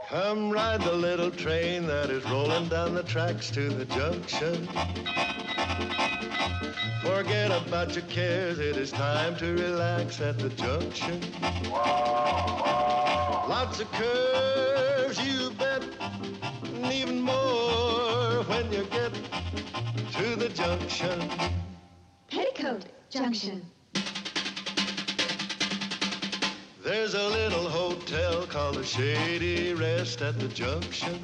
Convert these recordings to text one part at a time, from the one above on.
Come ride the little train that is rolling down the tracks to the junction. Forget about your cares, it is time to relax at the junction. Lots of curves, you bet, and even more when you get to the junction. Petticoat Junction. There's a little hotel called the Shady Rest at the junction.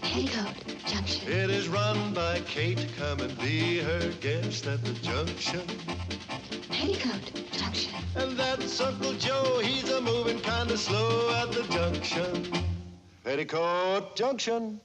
Petticoat Junction. It is run by Kate. Come and be her guest at the junction. Petticoat Junction. And that's Uncle Joe. He's a moving kind of slow at the junction. Petticoat Junction.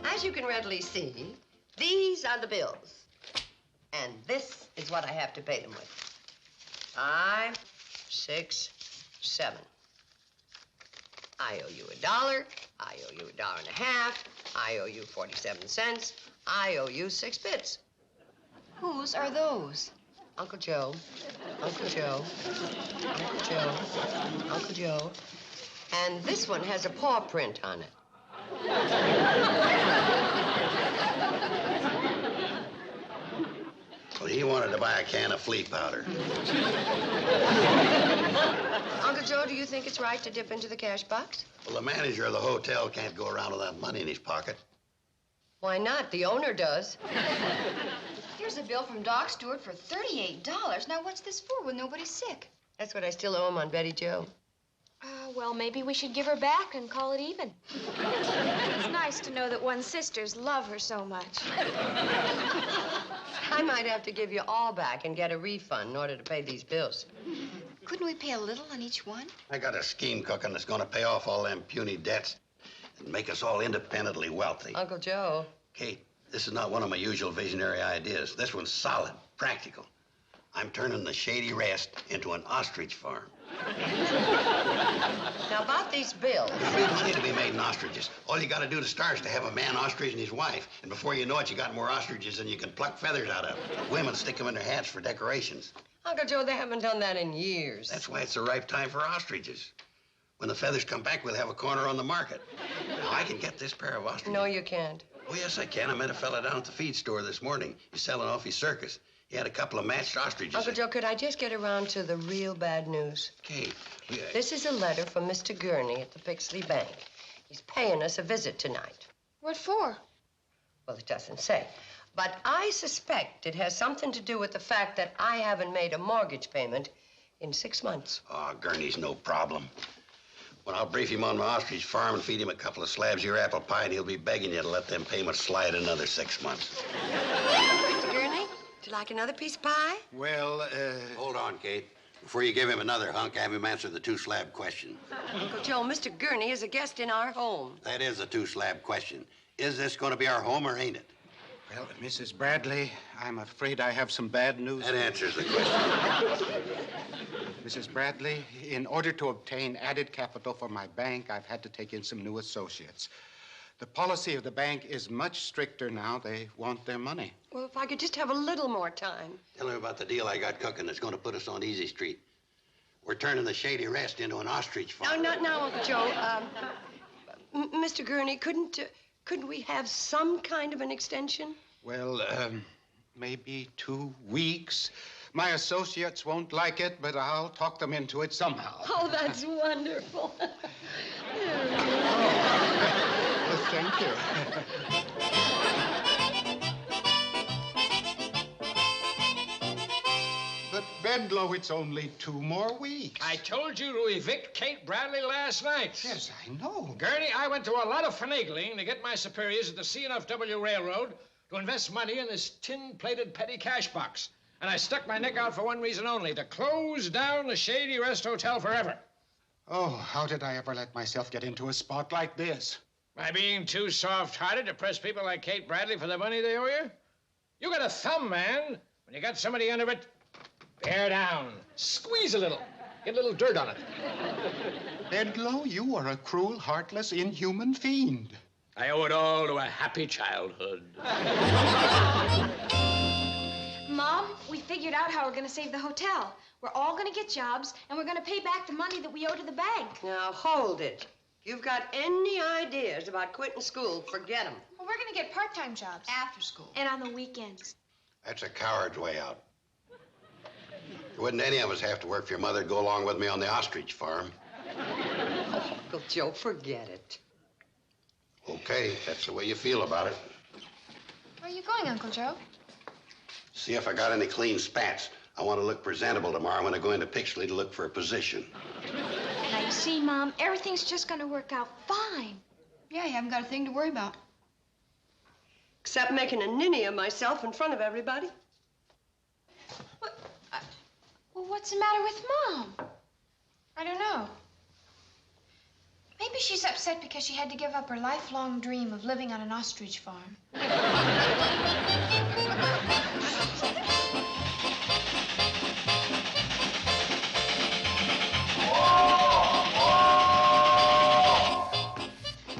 As you can readily see, these are the bills. And this is what I have to pay them with. 5, 6, 7. I owe you $1. I owe you $1.50. I owe you 47 cents. I owe you 6 bits. Whose are those? Uncle Joe, Uncle Joe, Uncle Joe, Uncle Joe. And this one has a paw print on it. Well, he wanted to buy a can of flea powder. Uncle Joe, do you think it's right to dip into the cash box? Well, the manager of the hotel can't go around with that money in his pocket. Why not? The owner does. Here's a bill from Doc Stewart for $38. Now, what's this for when nobody's sick? That's what I still owe him on Betty Joe. Well, maybe we should give her back and call it even. It's nice to know that one's sisters love her so much. I might have to give you all back and get a refund in order to pay these bills. Couldn't we pay a little on each one? I got a scheme cooking that's going to pay off all them puny debts and make us all independently wealthy. Uncle Joe. Kate, this is not one of my usual visionary ideas. This one's solid, practical. I'm turning the Shady Rest into an ostrich farm. Now, about these bills. There's big money to be made in ostriches. All you got to do to start is to have a man ostrich and his wife. And before you know it, you got more ostriches than you can pluck feathers out of. Women stick them in their hats for decorations. Uncle Joe, they haven't done that in years. That's why it's the ripe time for ostriches. When the feathers come back, we'll have a corner on the market. Now, I can get this pair of ostriches. No, you can't. Oh, yes, I can. I met a fella down at the feed store this morning. He's selling off his circus. He had a couple of matched ostriches. Uncle Joe, could I just get around to the real bad news? Kate, This is a letter from Mr. Gurney at the Pixley Bank. He's paying us a visit tonight. What for? Well, it doesn't say. But I suspect it has something to do with the fact that I haven't made a mortgage payment in 6 months. Oh, Gurney's no problem. Well, I'll brief him on my ostrich farm and feed him a couple of slabs of your apple pie, and he'll be begging you to let them payments slide another 6 months. Mr. Gurney, would you like another piece of pie? Well, Hold on, Kate. Before you give him another hunk, have him answer the 2-slab question. Uncle Joe, Mr. Gurney is a guest in our home. That is a 2-slab question. Is this going to be our home or ain't it? well, Mrs. Bradley, I'm afraid I have some bad news. That answers the question. Mrs. Bradley, in order to obtain added capital for my bank, I've had to take in some new associates. The policy of the bank is much stricter now. They want their money. Well, if I could just have a little more time. Tell him about the deal I got cooking that's going to put us on Easy Street. We're turning the Shady Rest into an ostrich farm. No, not now, Uncle Joe. Mr. Gurney, couldn't we have some kind of an extension? Well, maybe 2 weeks. My associates won't like it, but I'll talk them into it somehow. Oh, that's wonderful. Well, thank you. But, Bedloe, it's only 2 more weeks. I told you to evict Kate Bradley last night. Yes, I know. Gurney, I went to a lot of finagling to get my superiors at the C&F.W. Railroad to invest money in this tin-plated petty cash box. And I stuck my neck out for one reason only, to close down the Shady Rest Hotel forever. Oh, how did I ever let myself get into a spot like this? By being too soft-hearted to press people like Kate Bradley for the money they owe you? You got a thumb, man. When you got somebody under it, bear down. Squeeze a little. Get a little dirt on it. Bedloe, you are a cruel, heartless, inhuman fiend. I owe it all to a happy childhood. Mom, we figured out how we're going to save the hotel. We're all going to get jobs, and we're going to pay back the money that we owe to the bank. Now, hold it. If you've got any ideas about quitting school, forget them. Well, we're going to get part-time jobs after school. And on the weekends. That's a coward's way out. Wouldn't any of us have to work for your mother to go along with me on the ostrich farm? Oh, Uncle Joe, forget it. Okay, if that's the way you feel about it. Where are you going, Uncle Joe? See if I got any clean spats. I want to look presentable tomorrow when I go into Pixley to look for a position. Now, you see, Mom, everything's just going to work out fine. Yeah, you haven't got a thing to worry about. Except making a ninny of myself in front of everybody. What? Well, what's the matter with Mom? I don't know. Maybe she's upset because she had to give up her lifelong dream of living on an ostrich farm.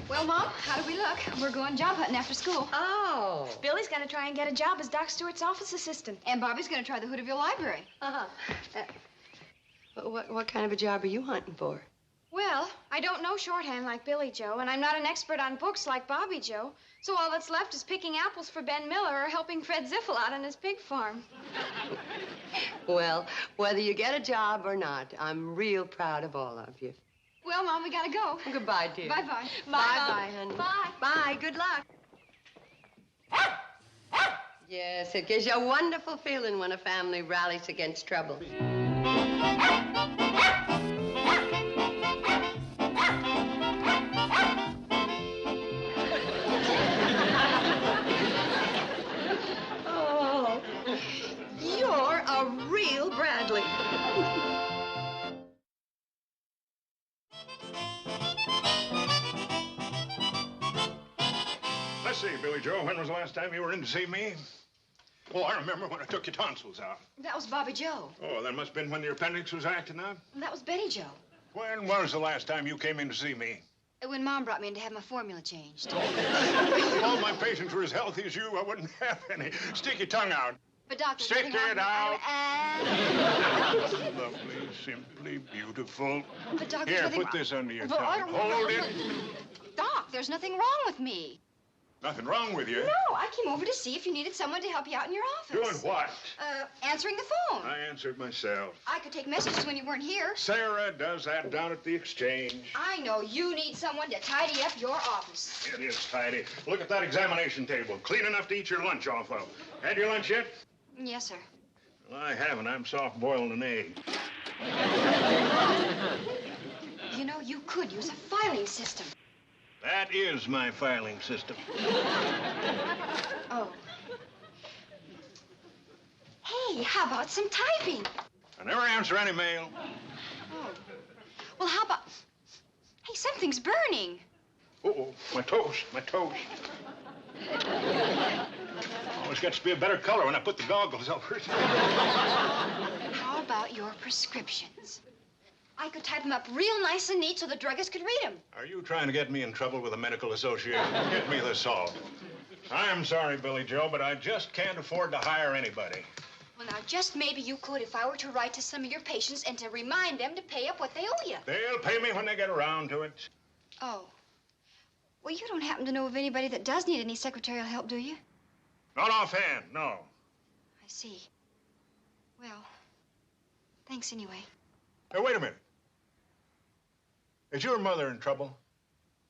Well, Mom, how do we look? We're going job hunting after school. Oh. Billy's going to try and get a job as Doc Stewart's office assistant. And Bobby's going to try the Hooterville Library. Uh-huh. What kind of a job are you hunting for? Well, I don't know shorthand like Billy Joe, and I'm not an expert on books like Bobby Joe. So all that's left is picking apples for Ben Miller or helping Fred Ziffel out on his pig farm. Well, whether you get a job or not, I'm real proud of all of you. Well, Mom, we gotta go. Goodbye, dear. Bye-bye. Bye-bye, honey. Bye. Bye. Good luck. Yes, it gives you a wonderful feeling when a family rallies against trouble. Oh, you're a real Bradley. Let's see, Billy Joe, when was the last time you were in to see me? Oh, I remember when I took your tonsils out. That was Bobby Joe. Oh, that must have been when your appendix was acting up? That was Betty Joe. When was the last time you came in to see me? When Mom brought me in to have my formula changed. If all my patients were as healthy as you, I wouldn't have any. Stick your tongue out. But Doctor, Stick it out. Lovely, simply beautiful. But Doctor, Here, nothing put this under your Well, I tongue. don't- Hold it. Doc, there's nothing wrong with me. Nothing wrong with you. No, I came over to see if you needed someone to help you out in your office. Doing what? Answering the phone. I answered myself. I could take messages when you weren't here. Sarah does that down at the exchange. I know you need someone to tidy up your office. It is tidy. Look at that examination table. Clean enough to eat your lunch off of. Had your lunch yet? Yes, sir. Well, I haven't. I'm soft-boiling an egg. You know, you could use a filing system. That is my filing system. Oh. Hey, how about some typing? I never answer any mail. Oh. Well, how about... Hey, something's burning. Uh-oh, my toast, my toast. Always gets to be a better color when I put the goggles over it. How about your prescriptions? I could type them up real nice and neat so the druggist could read them. Are you trying to get me in trouble with the medical association? Get me the salt. I'm sorry, Billy Joe, but I just can't afford to hire anybody. Well, now, just maybe you could if I were to write to some of your patients and to remind them to pay up what they owe you. They'll pay me when they get around to it. Oh. Well, you don't happen to know of anybody that does need any secretarial help, do you? Not offhand, no. I see. Well, thanks anyway. Hey, wait a minute. Is your mother in trouble?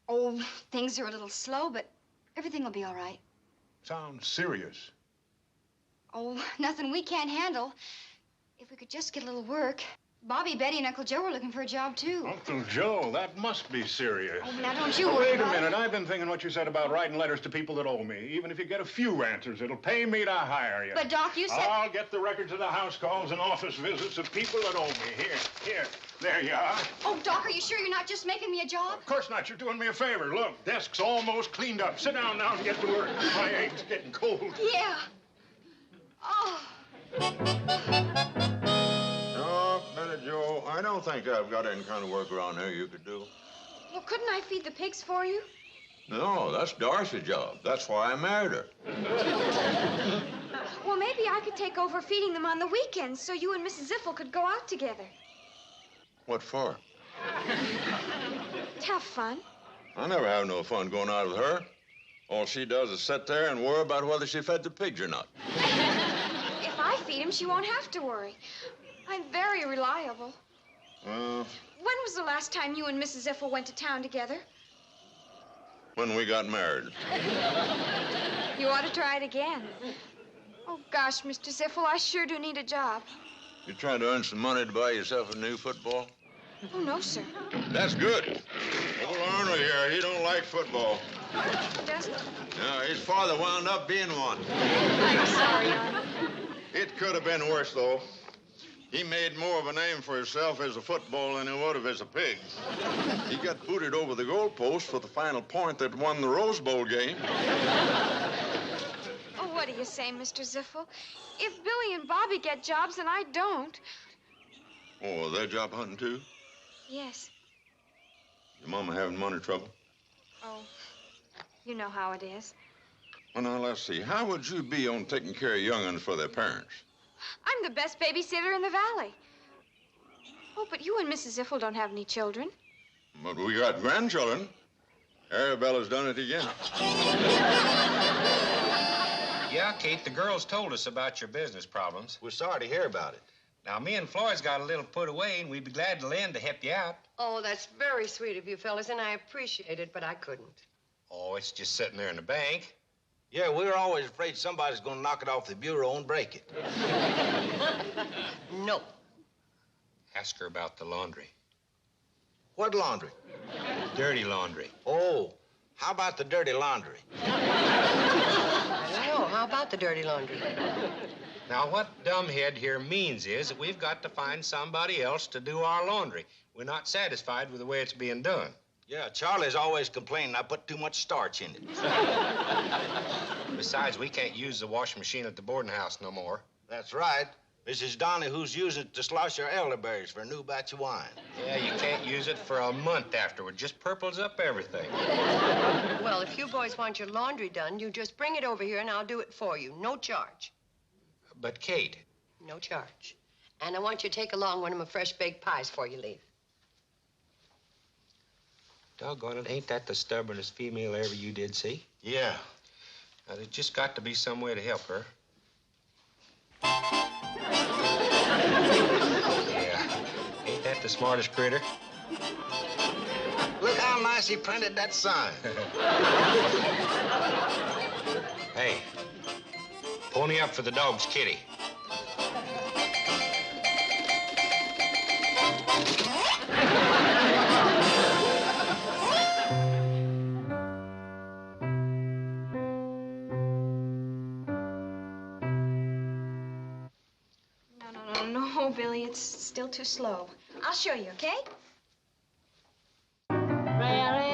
Oh, things are a little slow, but everything will be all right. Sounds serious. Oh, nothing we can't handle. If we could just get a little work. Bobby, Betty, and Uncle Joe were looking for a job, too. Uncle Joe, that must be serious. Oh, now, don't you worry Wait a about it. minute. I've been thinking what you said about writing letters to people that owe me. Even if you get a few answers, it'll pay me to hire you. But, Doc, you said... I'll get the records of the house calls and office visits of people that owe me. Here. There you are. Oh, Doc, are you sure you're not just making me a job? Of course not. You're doing me a favor. Look, desk's almost cleaned up. Sit down now and get to work. My egg's getting cold. Yeah. Oh. No, Betty Joe, I don't don't think I've got any kind of work around here you could do. Well, couldn't I feed the pigs for you? No, that's Darcy's job. That's why I married her. Well, maybe I could take over feeding them on the weekends so you and Mrs. Ziffel could go out together. What for? To have fun. I never have no fun going out with her. All she does is sit there and worry about whether she fed the pigs or not. If I feed him, she won't have to worry. I'm very reliable. Well, When was the last time you and Mrs. Ziffel went to town together? when we got married. You ought to try it again. Oh, gosh, Mr. Ziffel, I sure do need a job. You trying to earn some money to buy yourself a new football? Oh, no, sir. That's good. Old Arnold here, he don't like football. Just... No, his father wound up being one. I'm sorry, Arnold. It could have been worse, though. He made more of a name for himself as a football than he would have as a pig. He got booted over the goalpost for the final point that won the Rose Bowl game. Oh, what do you say, Mr. Ziffel? If Billy and Bobby get jobs and I don't... Oh, they're job hunting, too? Yes. Your mama having money trouble? Oh, you know how it is. Well, now, let's see. How would you be on taking care of young'uns for their parents? I'm the best babysitter in the valley. Oh, but you and Mrs. Ziffel don't have any children. But we got grandchildren. Arabella's done it again. Yeah, Kate, the girls told us about your business problems. We're sorry to hear about it. Now, me and Floyd's got a little put away, and we'd be glad to lend to help you out. Oh, that's very sweet of you fellas, and I appreciate it, but I couldn't. Oh, it's just sitting there in the bank. Yeah, we were always afraid somebody's gonna knock it off the bureau and break it. No. Ask her about the laundry. What laundry? Dirty laundry. Oh, how about the dirty laundry? I don't know. How about the dirty laundry? Now, what dumbhead here means is that we've got to find somebody else to do our laundry. We're not satisfied with the way it's being done. Yeah, Charlie's always complaining I put too much starch in it. Besides, we can't use the washing machine at the boarding house no more. That's right. Mrs. Donahoo's using it to slosh her elderberries for a new batch of wine. Yeah, you can't use it for a month afterward. Just purples up everything. Well, if you boys want your laundry done, you just bring it over here and I'll do it for you. No charge. But, Kate... No charge. And I want you to take along one of my fresh baked pies before you leave. Doggone it, ain't that the stubbornest female ever you did see? Yeah. Now, there's just got to be some way to help her. Yeah. Ain't that the smartest critter? Look how nice he printed that sign. Hey, pony up for the dog's kitty. No, Billy, it's still too slow. I'll show you, okay? Frère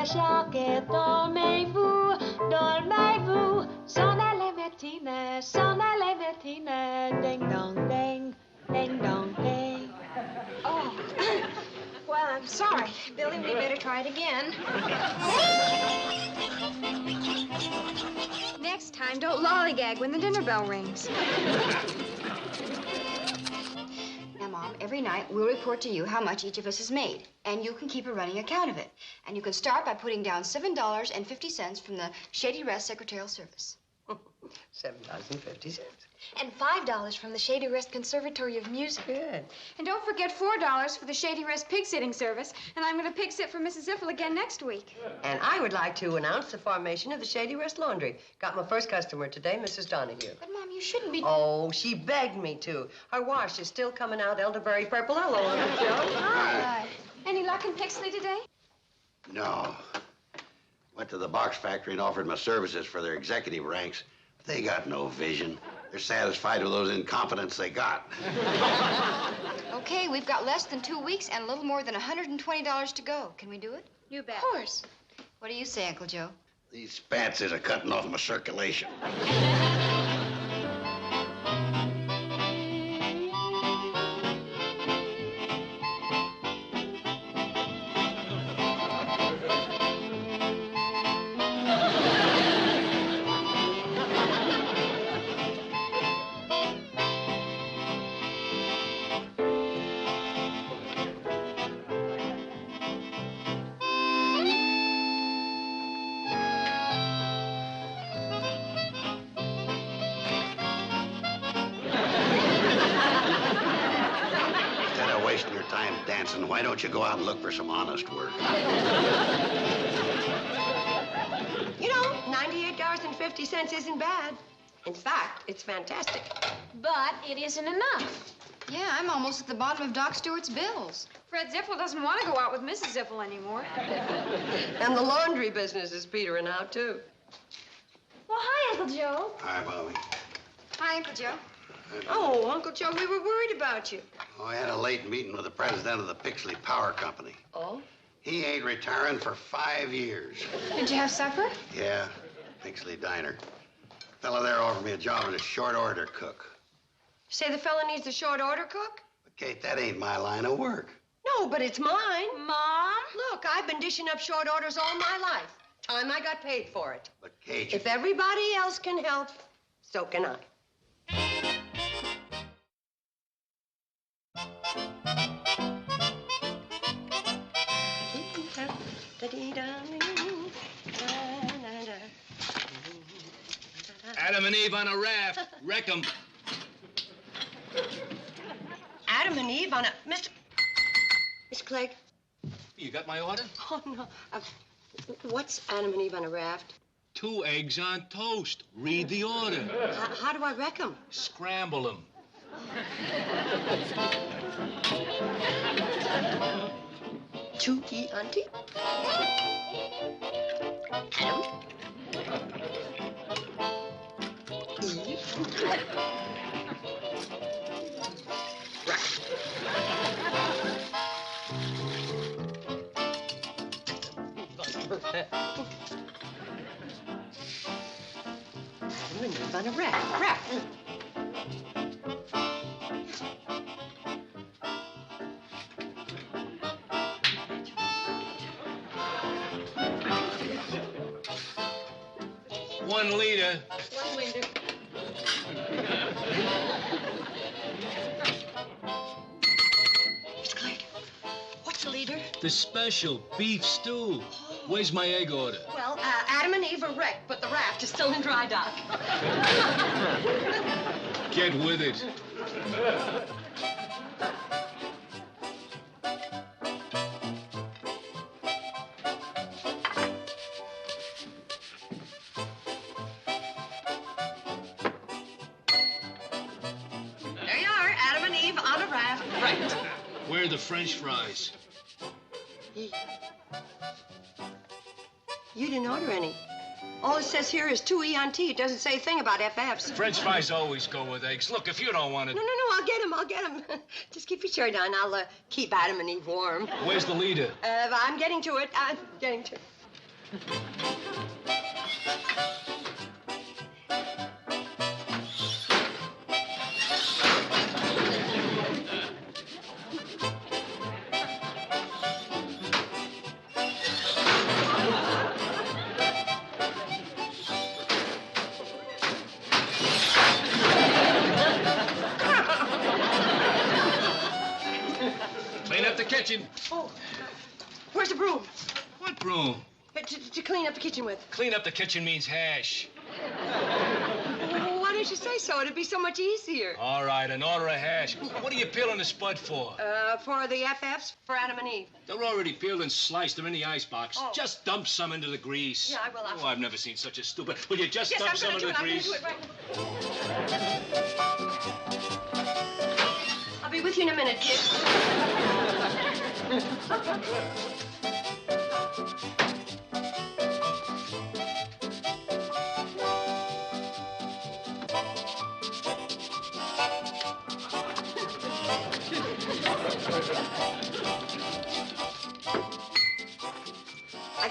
Jacques, dormez-vous, s'en allait Martina, ding dong ding, ding dong ding. Oh, well, I'm sorry. Billy, we better try it again. Next time, don't lollygag when the dinner bell rings. Now, Mom, every night we'll report to you how much each of us has made, and you can keep a running account of it. And you can start by putting down $7.50 from the Shady Rest Secretarial Service. $7.50. And $5 from the Shady Rest Conservatory of Music. Good. And don't forget $4 for the Shady Rest pig sitting service. And I'm going to pig sit for Mrs. Ziffel again next week. And I would like to announce the formation of the Shady Rest Laundry. Got my first customer today, Mrs. Donahue. But, Mom, you shouldn't be... Oh, she begged me to. Her wash is still coming out elderberry purple all over it, Joe. Hi. Any luck in Pixley today? No. Went to the box factory and offered my services for their executive ranks. But they got no vision. They're satisfied with those incompetents they got. Okay, we've got less than 2 weeks and a little more than $120 to go. Can we do it? You bet. Of course. What do you say, Uncle Joe? These spats is a cutting off my circulation. Hanson, why don't you go out and look for some honest work? You know, $98.50 isn't bad. In fact, it's fantastic. But it isn't enough. Yeah, I'm almost at the bottom of Doc Stewart's bills. Fred Ziffel doesn't want to go out with Mrs. Ziffel anymore. And the laundry business is petering out, too. Well, hi, Uncle Joe. Hi, Bobby. Hi, Uncle Joe. Oh, Uncle Joe, we were worried about you. Oh, I had a late meeting with the president of the Pixley Power Company. Oh? He ain't retiring for 5 years. Did you have supper? Yeah, Pixley Diner. Fella there offered me a job as a short order cook. Say the fella needs a short order cook? But, Kate, that ain't my line of work. No, but it's mine. Mom? Look, I've been dishing up short orders all my life. Time I got paid for it. But, Kate... If everybody else can help, so can I. Adam and Eve on a raft. Wreck 'em. Adam and Eve on a... Mr. Clegg. You got my order? Oh, no. What's Adam and Eve on a raft? 2 eggs on toast. Read the order. How do I wreck them? Scramble them. Two Auntie? Adam? Eve? Adam and Eve on a raft. One liter. 1 liter. Mr. Clegg, what's a liter? The special beef stew. Where's my egg order? Well, Adam and Eve are wrecked, but the raft is still in dry dock. Get with it. There you are, Adam and Eve on a raft. Right. Where are the French fries? You didn't order any. All it says here is 2 Auntie. It doesn't say a thing about FFs. French fries always go with eggs. Look, if you don't want it... No, I'll get them. Just keep your shirt on. I'll keep Adam and Eve warm. Where's the leader? I'm getting to it. Clean up the kitchen. Oh, where's the broom? What broom? To clean up the kitchen with. Clean up the kitchen means hash. Why didn't you say so? It'd be so much easier. All right, an order of hash. What are you peeling the spud for? For the FFs, for Adam and Eve. They're already peeled and sliced. They're in the icebox. Oh. Just dump some into the grease. Yeah, I will. Oh, I've never seen such a stupid... Will you just Yes, dump I'm some gonna into the do it. grease? I'm gonna do it right. I'll be with you in a minute, kid. I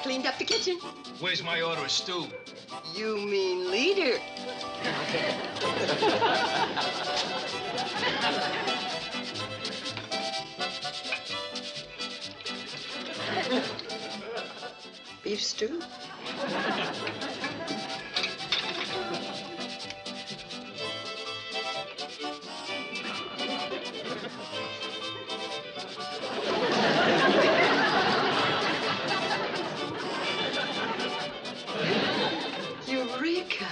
cleaned up the kitchen. Where's my order of stew? You mean leader. Beef stew? Eureka!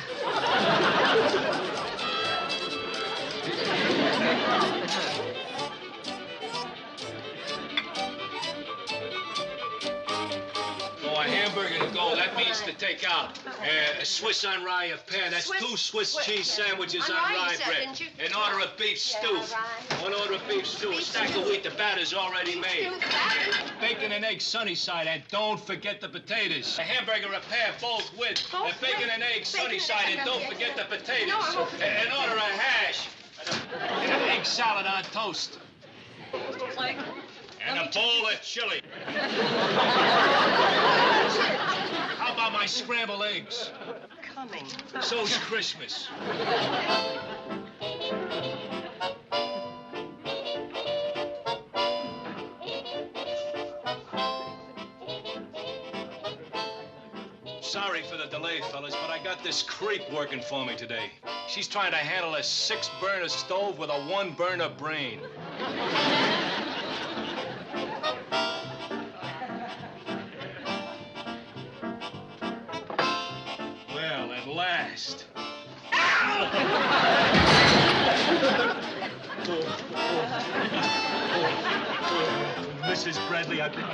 that means to take out. A Swiss on rye, a pair. That's two Swiss cheese sandwiches on rye bread. An order of beef stew. One order of beef stew. A stack of wheat. The batter's already made. Bacon and eggs sunny side. And don't forget the potatoes. A hamburger, a pair, both with. A bacon and eggs sunny side. And don't forget the potatoes. An order of hash. And an egg salad on toast. And a bowl of chili. How about my scrambled eggs? Coming. So's Christmas. Sorry for the delay, fellas, but I got this creep working for me today. She's trying to handle a 6-burner stove with a 1-burner brain. Well, at last. Mrs. Bradley, I think.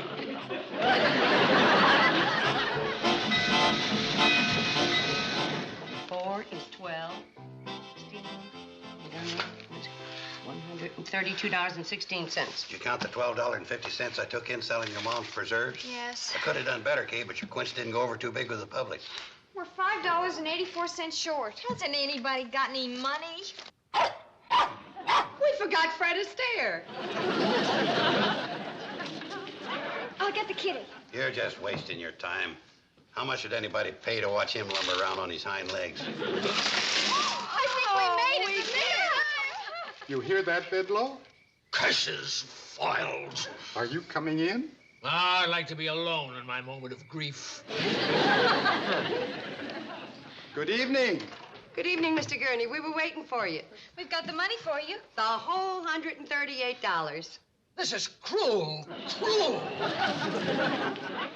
4 is 12. $132.16. Did you count the $12.50 I took in selling your mom's preserves? Yes. I could have done better, Kay, but your quince didn't go over too big with the public. We're $5.84 short. Hasn't anybody got any money? We forgot Fred Astaire. I'll get the kitty. You're just wasting your time. How much did anybody pay to watch him lumber around on his hind legs? I think we made it. You hear that, Bedloe? Curses, files. Are you coming in? I like to be alone in my moment of grief. Good evening. Good evening, Mr. Gurney. We were waiting for you. We've got the money for you. The whole $138. This is cruel, cruel.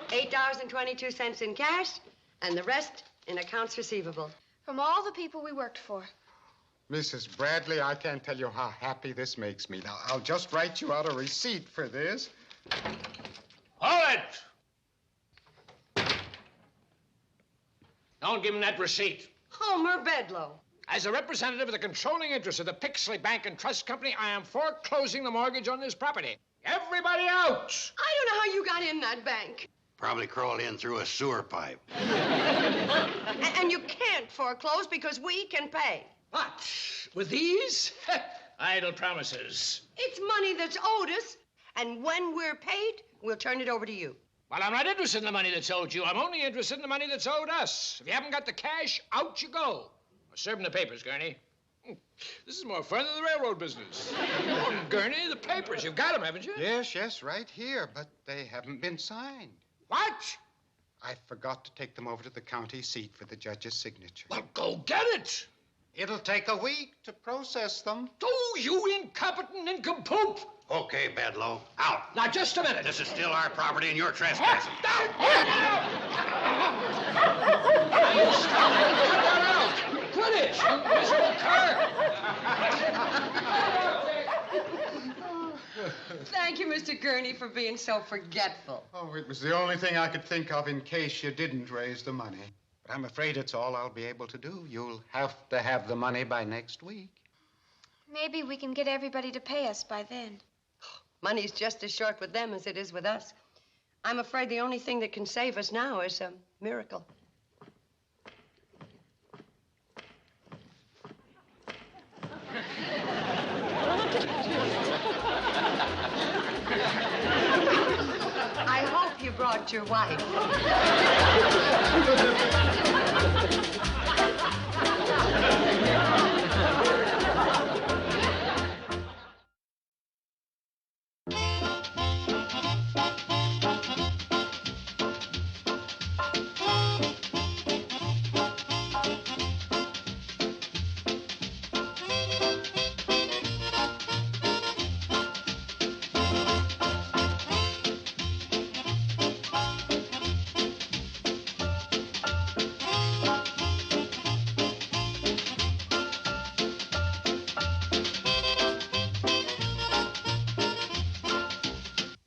$8.22 in cash, and the rest in accounts receivable. From all the people we worked for. Mrs. Bradley, I can't tell you how happy this makes me. Now, I'll just write you out a receipt for this. Hold it! Don't give him that receipt. Homer Bedloe. As a representative of the controlling interest of the Pixley Bank and Trust Company, I am foreclosing the mortgage on this property. Everybody out! I don't know how you got in that bank. Probably crawled in through a sewer pipe. And you can't foreclose because we can pay. What? With these? Idle promises. It's money that's owed us, and when we're paid, we'll turn it over to you. Well, I'm not interested in the money that's owed you. I'm only interested in the money that's owed us. If you haven't got the cash, out you go. Serve him the papers, Gurney. This is more fun than the railroad business. Gurney, the papers. You've got them, haven't you? Yes, right here, but they haven't been signed. What? I forgot to take them over to the county seat for the judge's signature. Well, go get it. It'll take a week to process them. Oh, you incompetent nincompoop. Okay, Bedloe, out. Now, just a minute. This is still our property and you're trespassing. Stop that out. Quit it, you miserable cur. Thank you, Mr. Gurney, for being so forgetful. Oh, it was the only thing I could think of in case you didn't raise the money. But I'm afraid it's all I'll be able to do. You'll have to have the money by next week. Maybe we can get everybody to pay us by then. Money's just as short with them as it is with us. I'm afraid the only thing that can save us now is a miracle. I hope you brought your wife.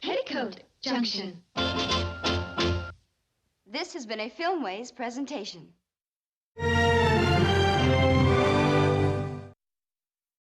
Petticoat Junction. This has been a Filmways presentation.